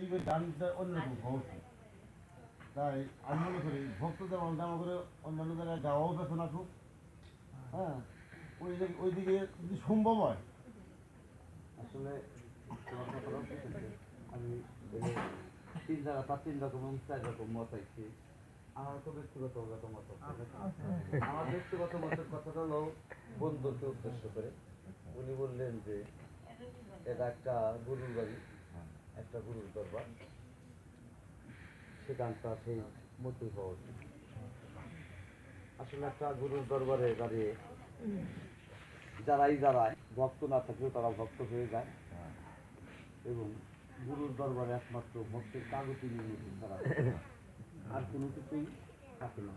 এই গানটা অন্যরকম খবর। তাই আমি মনে করি ভক্তদের অন্যান্য করে অন্যান্য জায়গায় গাওয়াও পেছো না খুব। হ্যাঁ, ওইদিকে যদি সম্ভব হয় আসলে আমি তিন জায়গা তার 3 রকম 4 রকম মত আইছি। আমার তো ব্যক্তিগত মত। আমার ব্যক্তিগত মতের কথাটা হলো বন্ধুকে উদ্দেশ্য করে উনি বললেন যে এটা একটা গুরুর বাড়ি, একটা গুরুর দরবার, সে গানটা সেই মতোই হওয়া উচিত। আসলে একটা গুরুর দরবারে দাঁড়িয়ে যারাই দাঁড়ায় ভক্ত না থাকলেও তারা ভক্ত হয়ে যায় এবং গুরুর দরবারে একমাত্র ভক্তের কাগতি নির্মিত ছাড়া আর কোনো কিছুই থাকে না।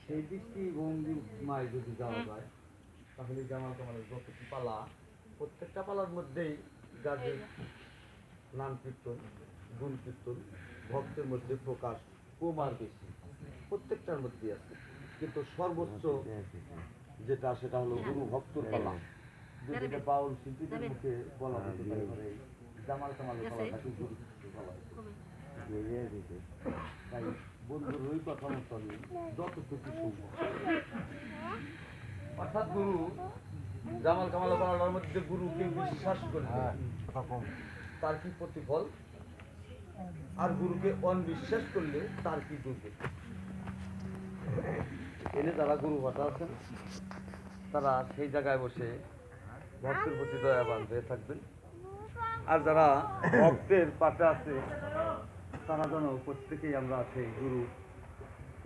সেই দৃষ্টিভঙ্গি মায় যদি যাওয়া যায় তাহলে জামাল কামালের যতটি পালা, প্রত্যেকটা পালার মধ্যেই গাজের নাম কীর্তন, গুণ কীর্তন ভক্তের মধ্যে প্রকাশ কম আর বেশি প্রত্যেকটার মধ্যেই আছে, কিন্তু সর্বোচ্চ যেটা সেটা হলো গুরু ভক্তর পালা। যেটা বাউল শিল্পীদের মুখে বলা হতে পারে জামাল কামালের পালাটাকে গুরু ভক্তের পালা। তাই বন্ধুর ওই কথা মতো আমি যতটুকু সম্ভব, অর্থাৎ গুরু জামাল কামালের পালার মধ্যে গুরুকে বিশ্বাস করে তার কি প্রতিফল, আর গুরুকে অনবিশ্বাস করলে তার কি দুর্গতি। এনে যারা গুরু ভাতা আছেন তারা সেই জায়গায় বসে ভক্তের প্রতি দয়াবান হয়ে থাকবেন, আর যারা ভক্তের পাশে আছে তারা যেন প্রত্যেকেই আমরা সেই গুরু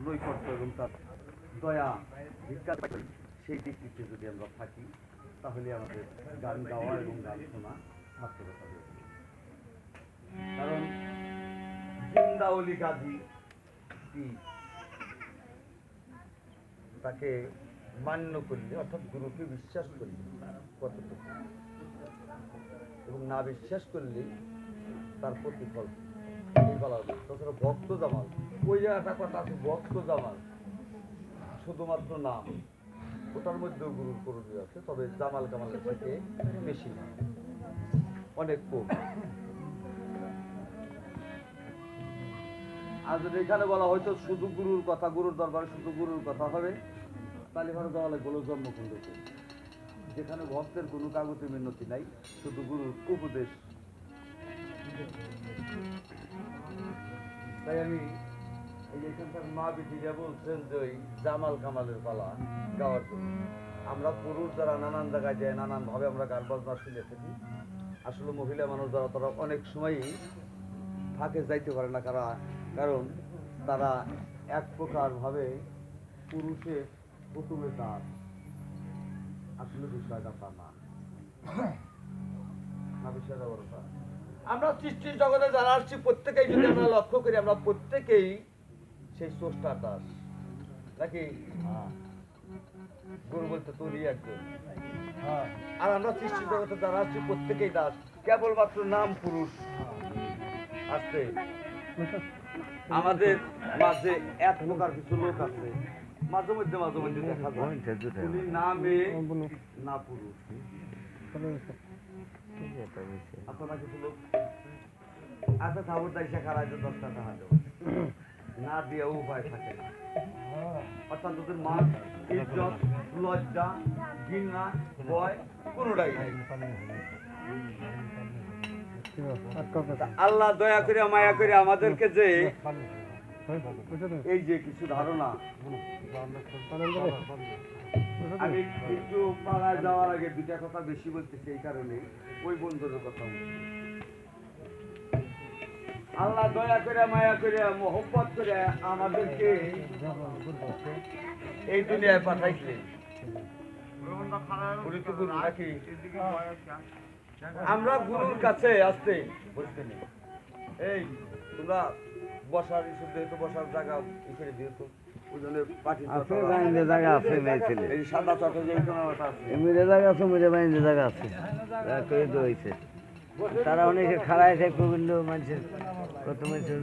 নৈকট্য এবং তার দয়া ভিক্ষা সেই দিকটিতে যদি আমরা থাকি তাহলে আমাদের গান গাওয়া এবং গান শোনা সার্থকতা হবে। কারণ জিন্দাউলি গাজী তাকে মান্য করলে, অর্থাৎ গুরুকে বিশ্বাস করলে কতটুকু, এবং না বিশ্বাস করলে তার প্রতিফল এই বলা হবে। তাছাড়া ভক্ত জামাল ওই জায়গাটা কথা আছে, ভক্ত জামাল শুধুমাত্র নাম, ওটার মধ্যেও গুরুর পরিচয় আছে, তবে জামাল কামালের থেকে বেশি না, অনেক কম। আর যদি এখানে বলা হয়তো শুধু গুরুর কথা, গুরুর দরবারে শুধু গুরুর কথা হবে, তাহলে ভালো দেওয়া লাগলো জন্মকুণ্ডকে, যেখানে ভক্তের কোনো কাগতি মিনতি নাই, শুধু গুরুর উপদেশ। তাই আমি এই এখানকার মা বিটিরা বলছেন যে ওই জামাল কামালের পালা গাওয়ার জন্য আমরা পুরুষ যারা নানান জায়গায় যায়, নানান ভাবে আমরা গান বাজনা শুনে থাকি, আসলে মহিলা মানুষ যারা তারা অনেক সময়ই ফাঁকে যাইতে পারে না, কারণ তারা এক প্রকার ভাবে পুরুষের প্রথমে দাস, আসলে বিষয়টা তা না, বিষয়টা বড় তা। আমরা সৃষ্টির জগতে যারা আসছি প্রত্যেকেই যদি আমরা লক্ষ্য করি, আমরা প্রত্যেকেই সেই স্রষ্টার দাস নাকি? গুরু বলতে তুলি একজন, আর আমরা সৃষ্টির জগতে যারা আসছি প্রত্যেকেই দাস, কেবলমাত্র নাম পুরুষ আসছে। আমাদের মাঝে এক প্রকার কিছু লোক আছে মাঝে মধ্যে দেখা যায় উনি না মেয়ে না পুরুষ। আপনারা কিছু লোক আচ্ছা খবর দেয় শেখার 10টা টাকা দেবো না দিয়ে উপায় থাকে না, অর্থাৎ ওদের মান ইজ্জত লজ্জা ঘৃণা ভয় কোনোটাই নাই। আল্লাহ দয়া করে মায়া করে আমাদেরকে যে এই যে কিছু ধারণা, আমি একটু পাড়ায় যাওয়ার আগে দুটা কথা বেশি বলতেছি, এই কারণে ওই বন্ধুর কথা আল্লাহ দয়া করে মায়া করে মোহব্বত করে আমাদেরকে এই দুনিয়ায় পাঠাইছে। আমরা গুরুর কাছে আসতে বসতে নেই, এই তোমরা বসার যেহেতু বসার জায়গা এখানে যেহেতু জায়গা আছে, এই সাদা চটে যে জায়গা আছে, জায়গা আছে তারা অনেকে খাড়ায় খায়, বিভিন্ন মানুষের কত মানুষের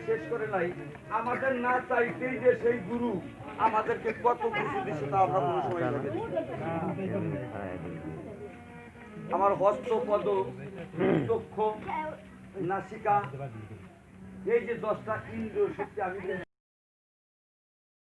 শেষ করে নাই। আমাদের না চাইতেই যে সেই গুরু আমাদেরকে কত কিছু দিচ্ছে তা আমরা কোনো সময় আমার হস্ত পদ চক্ষু নাসিকা এই যে 10টা ইন্দ্রিয় শক্তি আমি